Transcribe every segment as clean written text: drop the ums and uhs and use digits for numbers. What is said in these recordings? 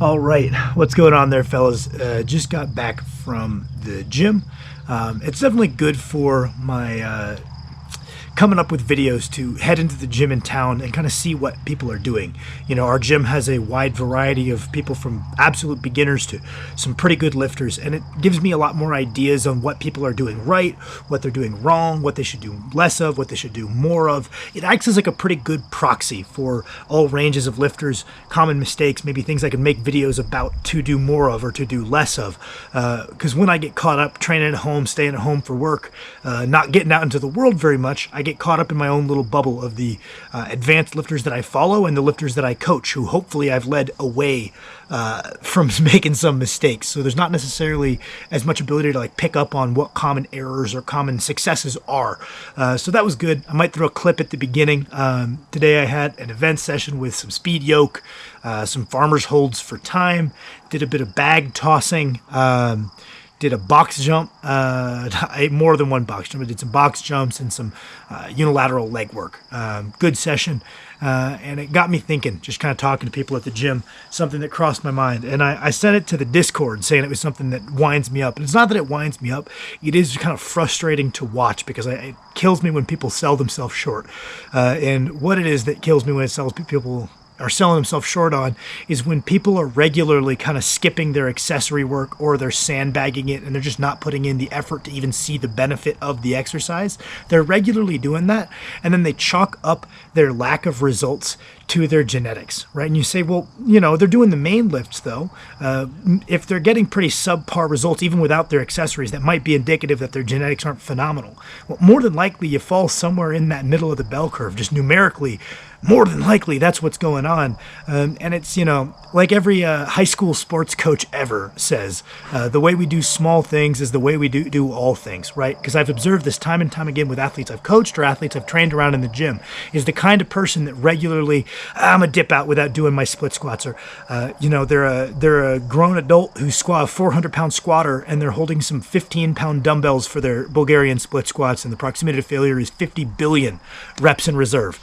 All right, what's going on there, fellas? Just got back from the gym. It's definitely good for my coming up with videos to head into the gym in town and kind of see what people are doing. You know, our gym has a wide variety of people from absolute beginners to some pretty good lifters, and it gives me a lot more ideas on what people are doing right, what they're doing wrong, what they should do less of, what they should do more of. It acts as like a pretty good proxy for all ranges of lifters, common mistakes, maybe things I can make videos about to do more of or to do less of. Because when I get caught up training at home, staying at home for work, not getting out into the world very much, I get caught up in my own little bubble of the advanced lifters that I follow and the lifters that I coach, who hopefully I've led away from making some mistakes. So there's not necessarily as much ability to like pick up on what common errors or common successes are. So that was good. I might throw a clip at the beginning. Today I had an event session with some speed yoke, some farmer's holds for time, did a bit of bag tossing, did a box jump, more than one box jump. I did some box jumps and some unilateral leg work. Good session. And it got me thinking, just kind of talking to people at the gym, something that crossed my mind. And I sent it to the Discord saying it was something that winds me up. And it's not that it winds me up. It is kind of frustrating to watch because it kills me when people sell themselves short. And what it is that kills me when it sells people are selling themselves short on is when people are regularly kind of skipping their accessory work or they're sandbagging it and they're just not putting in the effort to even see the benefit of the exercise. They're regularly doing that, and then they chalk up their lack of results to their genetics, right? And you say, well, you know, they're doing the main lifts though. If they're getting pretty subpar results even without their accessories, that might be indicative that their genetics aren't phenomenal. Well, more than likely you fall somewhere in that middle of the bell curve, just numerically. More than likely, that's what's going on. And it's, you know, like every high school sports coach ever says, the way we do small things is the way we do all things, right? Because I've observed this time and time again with athletes I've coached or athletes I've trained around in the gym, is the kind of person that regularly, I'm a dip out without doing my split squats. Or, you know, they're a grown adult who squat a 400-pound squatter and they're holding some 15-pound dumbbells for their Bulgarian split squats, and the proximity to failure is 50 billion reps in reserve.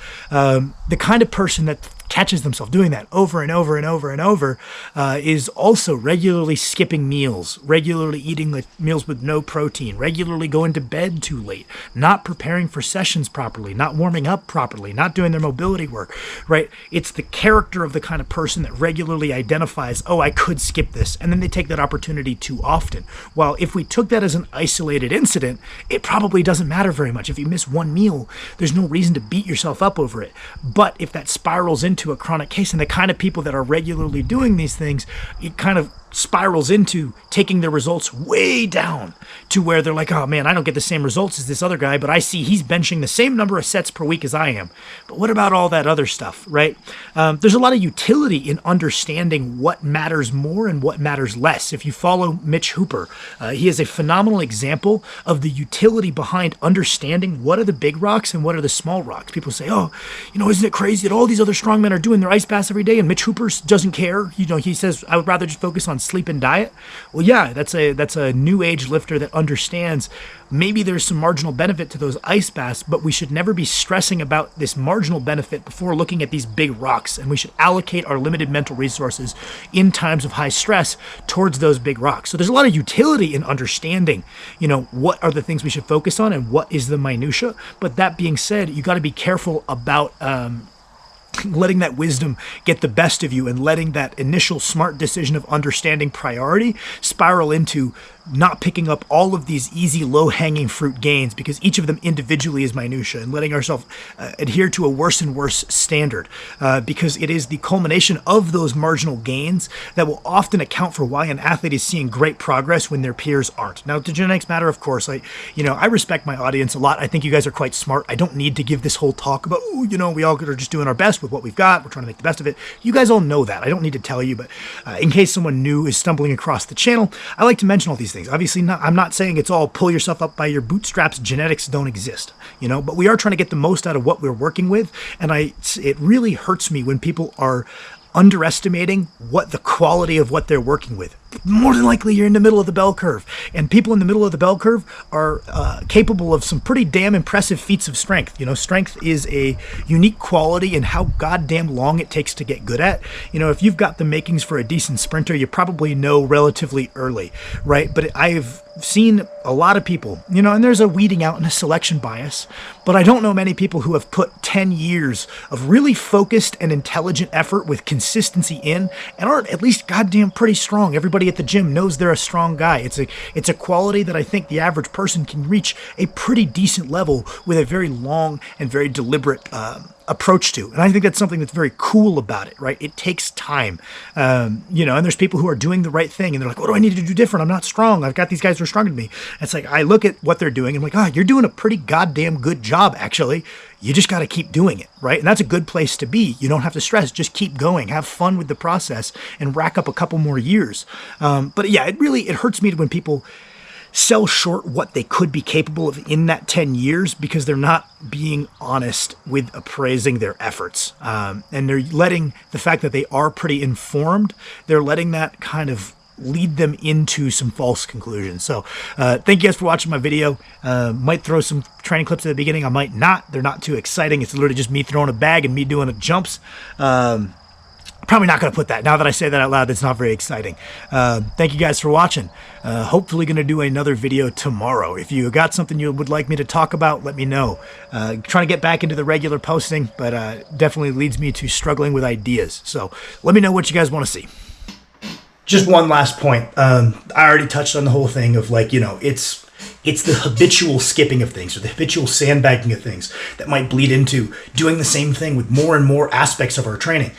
The kind of person that catches themselves doing that over and over and over and over is also regularly skipping meals, regularly eating like meals with no protein, regularly going to bed too late, not preparing for sessions properly, not warming up properly, not doing their mobility work, right? It's the character of the kind of person that regularly identifies, oh, I could skip this, and then they take that opportunity too often. While if we took that as an isolated incident, it probably doesn't matter very much. If you miss one meal, there's no reason to beat yourself up over it. But if that spirals into a chronic case, and the kind of people that are regularly doing these things, it kind of spirals into taking their results way down to where they're like, oh man, I don't get the same results as this other guy, but I see he's benching the same number of sets per week as I am. But what about all that other stuff, right? There's a lot of utility in understanding what matters more and what matters less. If you follow Mitch Hooper, he is a phenomenal example of the utility behind understanding what are the big rocks and what are the small rocks. People say, oh, you know, isn't it crazy that all these other strongmen are doing their ice baths every day and Mitch Hooper doesn't care? You know, he says, I would rather just focus on sleep and diet. Well, yeah, that's a new age lifter that understands maybe there's some marginal benefit to those ice baths, but we should never be stressing about this marginal benefit before looking at these big rocks, and we should allocate our limited mental resources in times of high stress towards those big rocks. So there's a lot of utility in understanding, you know, what are the things we should focus on and what is the minutia. But that being said, you got to be careful about letting that wisdom get the best of you and letting that initial smart decision of understanding priority spiral into not picking up all of these easy low-hanging fruit gains, because each of them individually is minutia, and letting ourselves adhere to a worse and worse standard, because it is the culmination of those marginal gains that will often account for why an athlete is seeing great progress when their peers aren't. Now, do genetics matter? Of course. I respect my audience a lot. I think you guys are quite smart. I don't need to give this whole talk about, oh, you know, we all are just doing our best with what we've got. We're trying to make the best of it. You guys all know that. I don't need to tell you, but in case someone new is stumbling across the channel, I like to mention all these things. Obviously, I'm not saying it's all pull yourself up by your bootstraps. Genetics don't exist, you know, but we are trying to get the most out of what we're working with. And it really hurts me when people are underestimating what the quality of what they're working with. more than likely you're in the middle of the bell curve. And people in the middle of the bell curve are capable of some pretty damn impressive feats of strength. You know, strength is a unique quality in how goddamn long it takes to get good at. You know, if you've got the makings for a decent sprinter, you probably know relatively early, right? But I've seen a lot of people, you know, and there's a weeding out and a selection bias, but I don't know many people who have put 10 years of really focused and intelligent effort with consistency in and aren't at least goddamn pretty strong. Everybody at the gym knows they're a strong guy. It's a quality that I think the average person can reach a pretty decent level with a very long and very deliberate approach to. And I think that's something that's very cool about it, right? It takes time, you know, and there's people who are doing the right thing and they're like, what do I need to do different? I'm not strong. I've got these guys who are stronger than me. And it's like, I look at what they're doing and I'm like, you're doing a pretty goddamn good job, actually. You just got to keep doing it, right? And that's a good place to be. You don't have to stress. Just keep going. Have fun with the process and rack up a couple more years. But yeah, it hurts me when people sell short what they could be capable of in that 10 years because they're not being honest with appraising their efforts. And they're letting the fact that they are pretty informed, they're letting that kind of lead them into some false conclusions. So thank you guys for watching my video. Might throw some training clips at the beginning. I might not. They're not too exciting. It's literally just me throwing a bag and me doing jumps. Probably not going to put that. Now that I say that out loud, that's not very exciting. Thank you guys for watching. Hopefully going to do another video tomorrow. If you got something you would like me to talk about, let me know. Trying to get back into the regular posting, but definitely leads me to struggling with ideas. So let me know what you guys want to see. Just one last point. I already touched on the whole thing of, like, you know, it's the habitual skipping of things or the habitual sandbagging of things that might bleed into doing the same thing with more and more aspects of our training.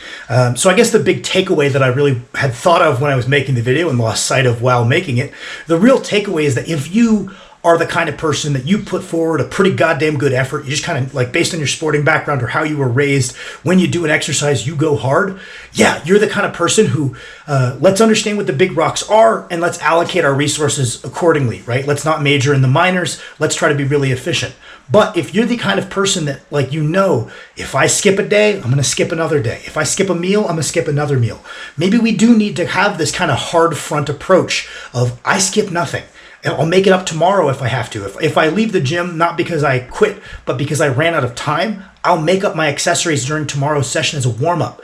So I guess the big takeaway that I really had thought of when I was making the video and lost sight of while making it, the real takeaway is that if you are the kind of person that you put forward a pretty goddamn good effort, you just kind of, like, based on your sporting background or how you were raised, when you do an exercise, you go hard. Yeah, you're the kind of person who, let's understand what the big rocks are and let's allocate our resources accordingly, right? Let's not major in the minors. Let's try to be really efficient. But if you're the kind of person that, like, you know, if I skip a day, I'm going to skip another day. If I skip a meal, I'm going to skip another meal. Maybe we do need to have this kind of hard front approach of I skip nothing. I'll make it up tomorrow if I have to. If I leave the gym, not because I quit, but because I ran out of time, I'll make up my accessories during tomorrow's session as a warm-up.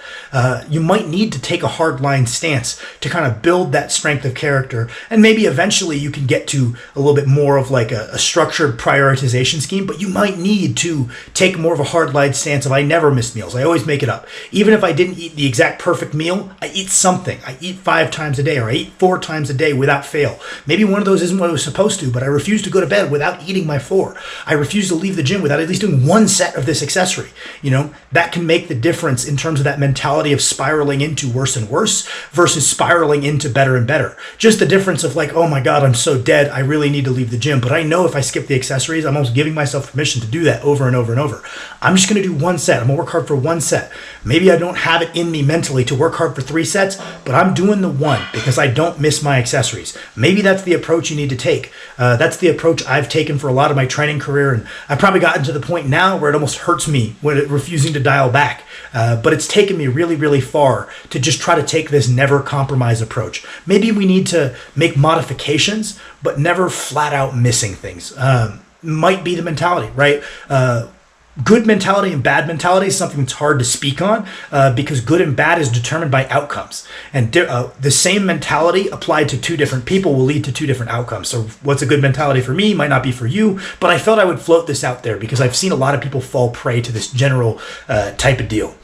You might need to take a hard-line stance to kind of build that strength of character, and maybe eventually you can get to a little bit more of like a structured prioritization scheme, but you might need to take more of a hard-line stance of I never miss meals. I always make it up. Even if I didn't eat the exact perfect meal, I eat something. I eat 5 times a day, or I eat 4 times a day without fail. Maybe one of those isn't what I was supposed to, but I refuse to go to bed without eating my 4. I refuse to leave the gym without at least doing 1 set of this accessory. You know, that can make the difference in terms of that mentality of spiraling into worse and worse versus spiraling into better and better. Just the difference of, like, oh my God, I'm so dead, I really need to leave the gym. But I know if I skip the accessories, I'm almost giving myself permission to do that over and over and over. I'm just going to do 1 set. I'm going to work hard for 1 set. Maybe I don't have it in me mentally to work hard for 3 sets, but I'm doing the 1 because I don't miss my accessories. Maybe that's the approach you need to take. That's the approach I've taken for a lot of my training career, and I've probably gotten to the point now where it almost hurts me when refusing to dial back. But it's taken me really, really far to just try to take this never compromise approach. Maybe we need to make modifications, but never flat out missing things. Might be the mentality, right? Good mentality and bad mentality is something that's hard to speak on because good and bad is determined by outcomes. And the same mentality applied to 2 different people will lead to 2 different outcomes. So what's a good mentality for me might not be for you, but I felt I would float this out there because I've seen a lot of people fall prey to this general type of deal.